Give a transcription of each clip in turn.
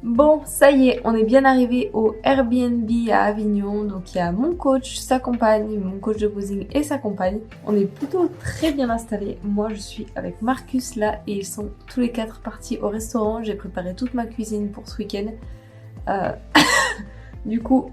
Bon, ça y est, on est bien arrivé au Airbnb à Avignon. Donc il y a mon coach, sa compagne, mon coach de posing et sa compagne. On est plutôt très bien installés. Moi je suis avec Marcus là et ils sont tous les quatre partis au restaurant. J'ai préparé toute ma cuisine pour ce week-end. Du coup,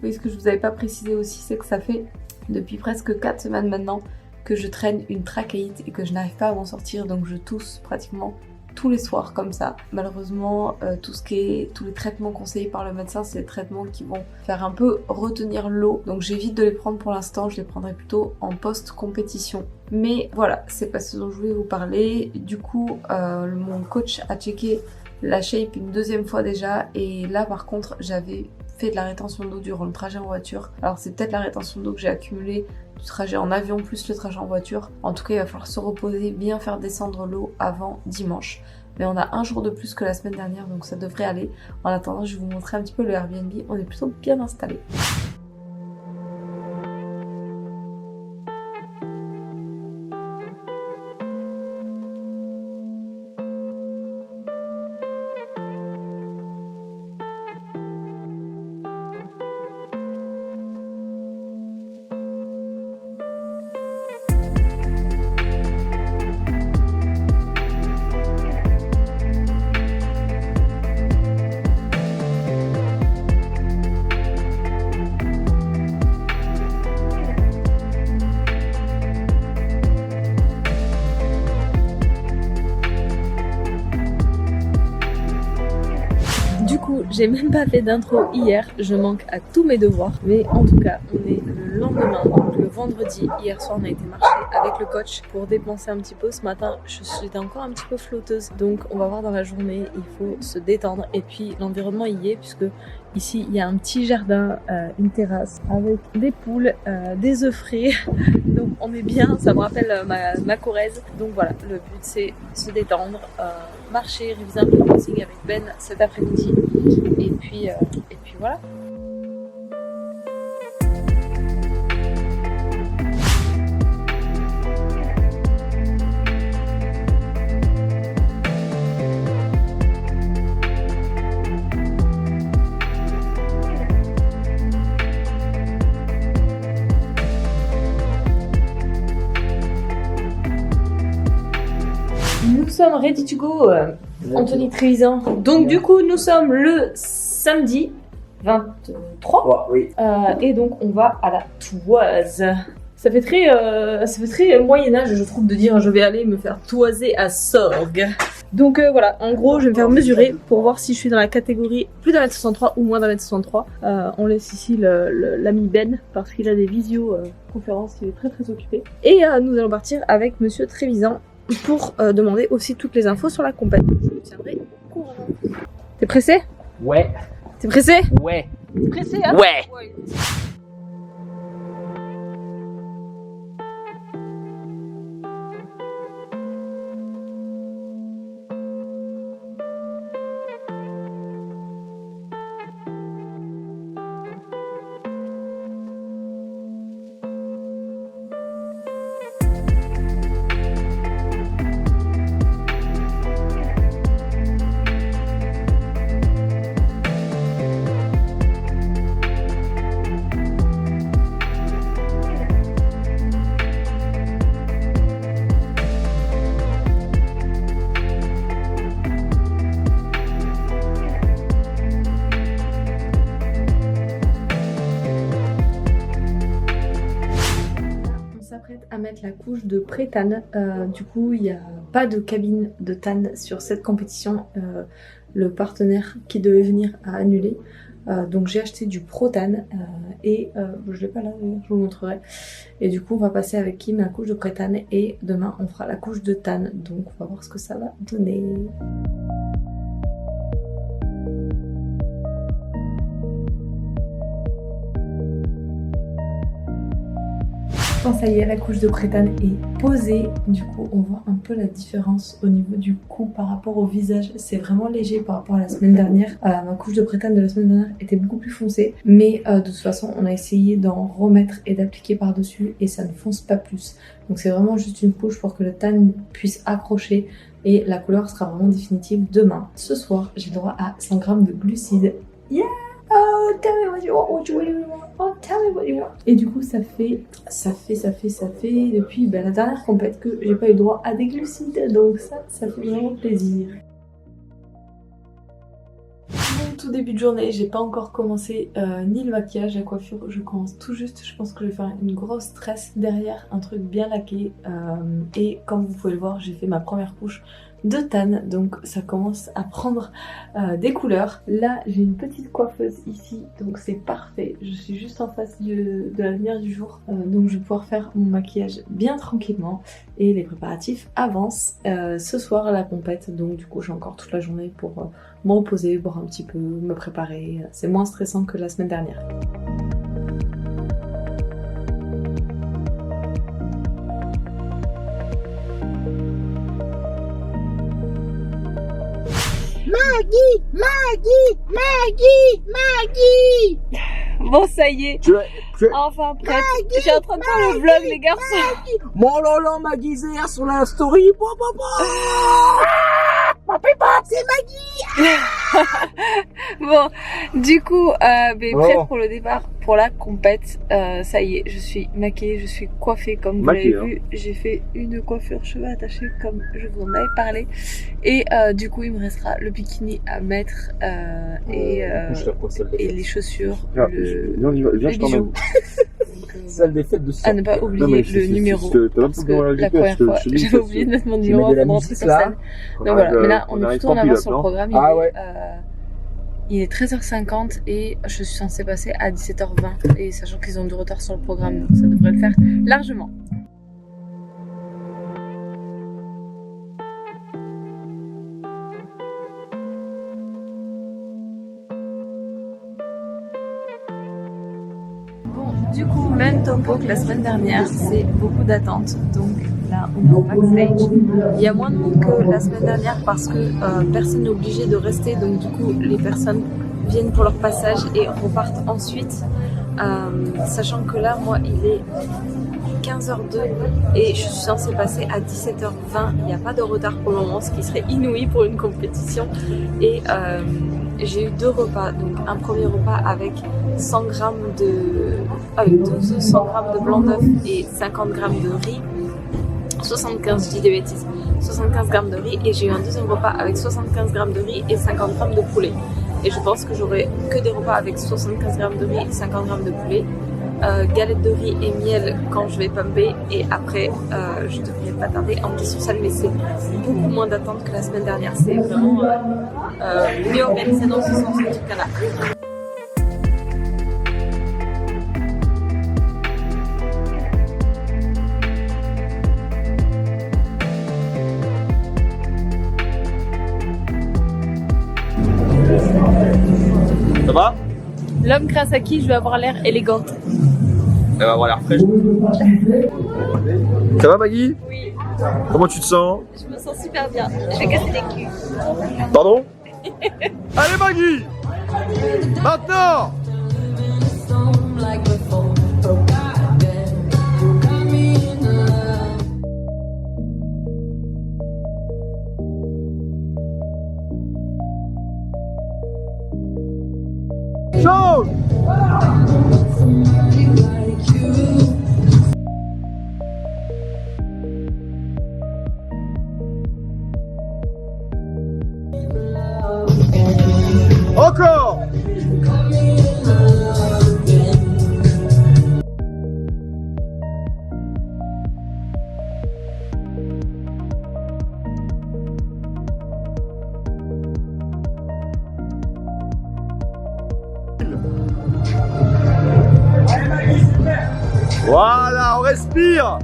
oui, ce que je vous avais pas précisé aussi, c'est que ça fait depuis presque 4 semaines maintenant que je traîne une trachéite et que je n'arrive pas à m'en sortir. Donc je tousse pratiquement tous les soirs comme ça. Malheureusement, tous les traitements conseillés par le médecin, c'est des traitements qui vont faire un peu retenir l'eau. Donc j'évite de les prendre pour l'instant, je les prendrai plutôt en post-compétition. Mais voilà, c'est pas ce dont je voulais vous parler. Du coup, mon coach a checké la shape une deuxième fois déjà. Et là par contre, j'avais fait de la rétention d'eau durant le trajet en voiture. Alors c'est peut-être la rétention d'eau que j'ai accumulée du trajet en avion plus le trajet en voiture. En tout cas, il va falloir se reposer, bien faire descendre l'eau avant dimanche. Mais on a un jour de plus que la semaine dernière, donc ça devrait aller. En attendant, je vais vous montrer un petit peu le Airbnb. On est plutôt bien installé. Du coup, j'ai même pas fait d'intro hier, je manque à tous mes devoirs. Mais en tout cas, on est le lendemain, donc le vendredi. Hier soir, on a été marcher avec le coach pour dépenser un petit peu. Ce matin, j'étais encore un petit peu flotteuse. Donc on va voir dans la journée, il faut se détendre. Et puis l'environnement y est, puisque ici, il y a un petit jardin, une terrasse avec des poules, des œufs frais. Donc on est bien, ça me rappelle ma Corrèze. Donc voilà, le but c'est se détendre, marcher, réviser un peu le posing avec Ben cet après-midi. Et puis voilà. Nous sommes ready to go, Anthony Trevisan. Donc du coup, nous sommes le samedi 23. Oui. Et donc on va à la toise. Ça fait très Moyen-Âge, je trouve, de dire je vais aller me faire toiser à Sorgues. Donc voilà, en gros, je vais me faire mesurer pour voir si je suis dans la catégorie plus d'1m63 ou moins d'1m63. On laisse ici l'ami Ben parce qu'il a des visio-conférences, il est très très occupé. Et nous allons partir avec Monsieur Trevisan pour demander aussi toutes les infos sur la compagnie. Je vous tiendrai au courant. T'es pressé? Ouais. T'es pressé? Ouais. T'es pressé, hein? Ouais. À mettre la couche de pré-tan. Du coup, il n'y a pas de cabine de tan sur cette compétition. Le partenaire qui devait venir a annulé. Donc j'ai acheté du pro-tan et je l'ai pas là, je vous montrerai. Et du coup, on va passer avec Kim la couche de pré-tan et demain on fera la couche de tan. Donc on va voir ce que ça va donner. Quand ça y est, la couche de pré-tan est posée. Du coup, on voit un peu la différence au niveau du cou par rapport au visage. C'est vraiment léger par rapport à la semaine dernière. Ma couche de pré-tan de la semaine dernière était beaucoup plus foncée. Mais de toute façon, on a essayé d'en remettre et d'appliquer par-dessus et ça ne fonce pas plus. Donc c'est vraiment juste une couche pour que le tan puisse accrocher et la couleur sera vraiment définitive demain. Ce soir, j'ai droit à 100 grammes de glucides. Yeah! Oh, tell me what you want, what you really want. Oh, tell me what you want. Et du coup, ça fait depuis la dernière compète que j'ai pas eu droit à des glucides. Donc ça fait vraiment plaisir. Bon, tout début de journée, j'ai pas encore commencé ni le maquillage, la coiffure, je commence tout juste. Je pense que je vais faire une grosse tresse derrière, un truc bien laqué. Et comme vous pouvez le voir, j'ai fait ma première couche de tan, donc ça commence à prendre des couleurs. Là, j'ai une petite coiffeuse ici, donc c'est parfait. Je suis juste en face de la lumière du jour, donc je vais pouvoir faire mon maquillage bien tranquillement. Et les préparatifs avancent. Ce soir, la compète, donc du coup, j'ai encore toute la journée pour me reposer, boire un petit peu, me préparer. C'est moins stressant que la semaine dernière. Maggie. Bon, ça y est, enfin prête. Je suis en train de faire le vlog, les garçons. Bon là là, Maggie Zéa sur la story. C'est Maggie. Bon, du coup, prête pour le départ, pour la compète. Ça y est, je suis maquillée, je suis coiffée comme vous l'avez vu. J'ai fait une coiffure cheveux attachés comme je vous en avais parlé. Et du coup, il me restera le bikini à mettre et les chaussures, viens, je t'emmène. Salle des fêtes de à ne pas oublier le numéro, parce que la première fois j'avais oublié de mettre mon numéro avant de rentrer sur scène. Donc voilà, mais là on est plutôt en avance sur le programme. Il est 13h50 et je suis censée passer à 17h20, et sachant qu'ils ont du retard sur le programme, donc ça devrait le faire largement. Du coup, même topo que la semaine dernière, c'est beaucoup d'attentes. Donc là, on est en backstage. Il y a moins de monde que la semaine dernière parce que personne n'est obligé de rester. Donc du coup, les personnes viennent pour leur passage et repartent ensuite. Sachant que là, moi, il est 15h02 et je suis censée passer à 17h20. Il n'y a pas de retard pour le moment, ce qui serait inouï pour une compétition. Et j'ai eu 2 repas. Donc un premier repas avec 100 grammes avec 100 grammes de blanc d'œuf et 50 grammes de riz. 75, je dis des bêtises, 75 grammes de riz, et j'ai eu un deuxième repas avec 75 grammes de riz et 50 grammes de poulet. Et je pense que j'aurai que des repas avec 75 grammes de riz et 50 grammes de poulet. Galette de riz et miel quand je vais pumper, et après je devrais pas tarder en monter sur scène, mais c'est beaucoup moins d'attente que la semaine dernière. C'est vraiment mieux organisé dans ce sens en tout cas là. Ça va? L'homme grâce à qui je vais avoir l'air élégante. Elle va avoir l'air fraîche. Ça va, Maggie? Oui. Comment tu te sens? Je me sens super bien. Je vais casser les culs. Pardon? Allez, Maggie! Maintenant! Chose! Encore! Voilà, on respire.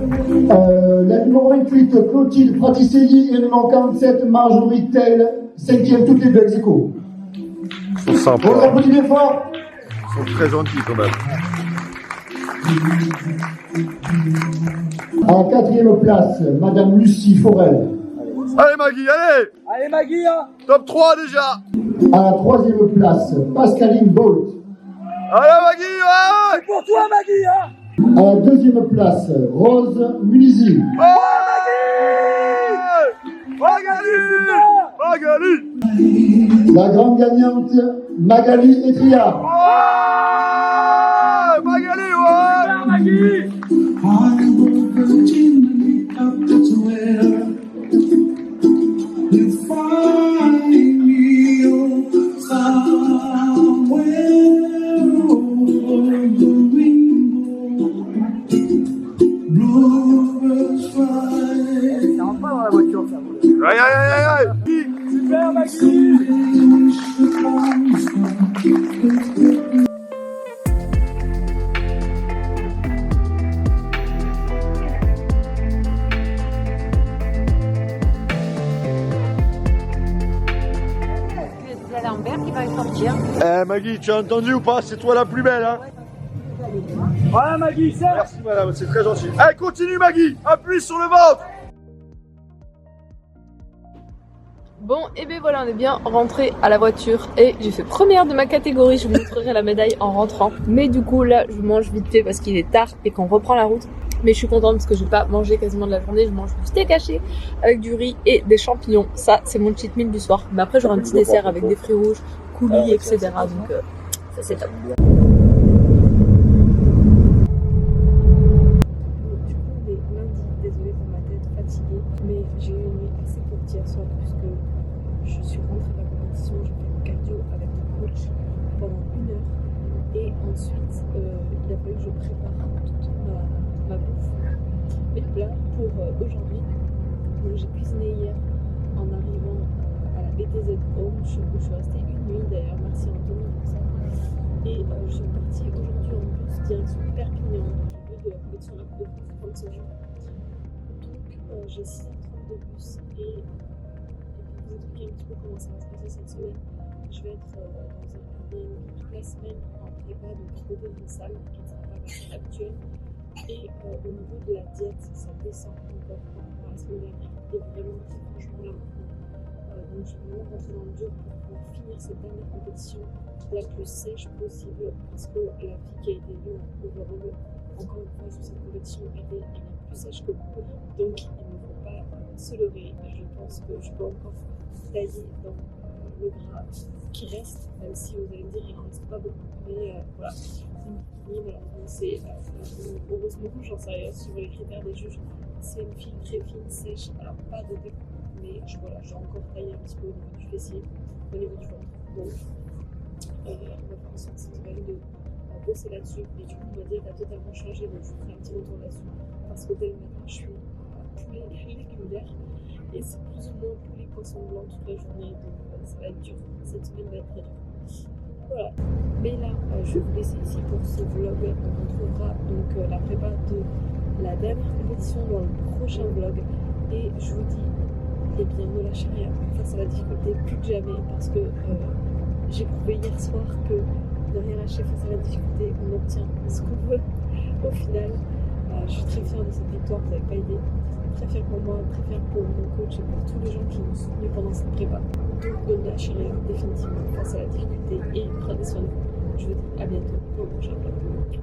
La numéro 28, Clotilde Fraticelli, et le numéro 47, Marjorie Tell, 5e, toutes les deux ex aequo. Ils sont On sympas. applaudit bien fort. Ils sont très gentils quand même. À la 4e place, Madame Lucie Forel. Allez Maggie, allez! Allez Maggie, hein. Top 3 déjà! À la 3e place, Pascaline Bolt. Allez Maggie, ouais! C'est pour toi Maggie, hein. À la 2e place, Rose Munizi. Ouais! Magali! Magali! La grande gagnante, Magali Etria. Ouais! Magali, ouais! Maggie. Ça rentre pas dans la voiture, ça. Aïe aïe aïe aïe aïe! Super Maggie. C'est Lambert qui va sortir. Eh Maggie, tu as entendu ou pas? C'est toi la plus belle, hein? Voilà Maggie, c'est. Merci madame, c'est très gentil. Allez, continue Maggie! Appuie sur le ventre! Bon, et bien voilà, on est bien rentré à la voiture et j'ai fait première de ma catégorie. Je vous montrerai la médaille en rentrant. Mais du coup, là, je mange vite fait parce qu'il est tard et qu'on reprend la route. Mais je suis contente parce que je vais pas manger quasiment de la journée. Je mange du steak haché avec du riz et des champignons. Ça, c'est mon cheat meal du soir. Mais après, j'aurai un petit dessert avec des fruits rouges, coulis, etc. Donc, ça, c'est top. Du coup, on est lundi. Désolée pour ma tête fatiguée. Mais j'ai eu une nuit assez courte hier soir puisque je suis rentrée de la compétition. J'ai fait du cardio avec mon coach pendant 1 heure. Et ensuite, il a fallu que je prépare toute ma bouffe. Et là, pour aujourd'hui, j'ai cuisiné hier en arrivant à la BTZ Home. Je suis restée 1 nuit d'ailleurs, merci Anthony pour ça. Et je suis partie aujourd'hui en bus direction Perpignan, au lieu de la compétition de France 35 jours. Donc j'ai 6h30 de bus et pour vous expliquer un petit peu comment ça va se passer cette semaine, je vais être dans un Airbnb toute la semaine en prépa, donc à côté d'une salle qui ne sera pas ma salle actuelle. Et au niveau de la diète, ça descend encore par rapport à la semaine dernière. Et vraiment très franchement là maintenant. Donc je vais vraiment rentrer dans le dur pour pouvoir finir cette dernière compétition la plus sèche possible. Parce que la fille qui a été élue en overall, encore une fois sur cette compétition, était bien plus sèche que moi. Donc il ne faut pas se leurrer. Je pense que je peux encore tailler dans le gras qui reste, même si vous allez me dire il n'en reste pas beaucoup. Mais voilà. Malheureusement, c'est heureusement, j'en sais rien sur les critères des juges. C'est une fille très fine, sèche, alors pas de découp, mais voilà, j'ai encore taillé un petit peu au niveau du fessier, au niveau du ventre. Donc, on va faire en sorte cette semaine de bosser là-dessus. Et du coup, ma diète a totalement changé, donc je vous ferai un petit retour là-dessus. Parce que dès le matin, je suis poulet léguminaire et c'est plus ou moins poulet poisson blanc toute la journée, donc ça va être dur. Cette semaine va être très dure. Voilà, mais là je vais vous laisser ici pour ce vlog. On retrouvera donc la prépa de la dernière compétition dans le prochain vlog. Et je vous dis, eh bien ne lâchez rien face à la difficulté plus que jamais, parce que j'ai prouvé hier soir que ne rien lâcher face à la difficulté, on obtient ce qu'on veut au final. Je suis très fière de cette victoire, vous n'avez pas idée. Très fière pour moi, très fière pour mon coach et pour tous les gens qui m'ont soutenu pendant cette prépa. Donc ne lâchez rien définitivement face à la difficulté et prenez soin de vous. Je vous dis à bientôt pour le prochain vlog.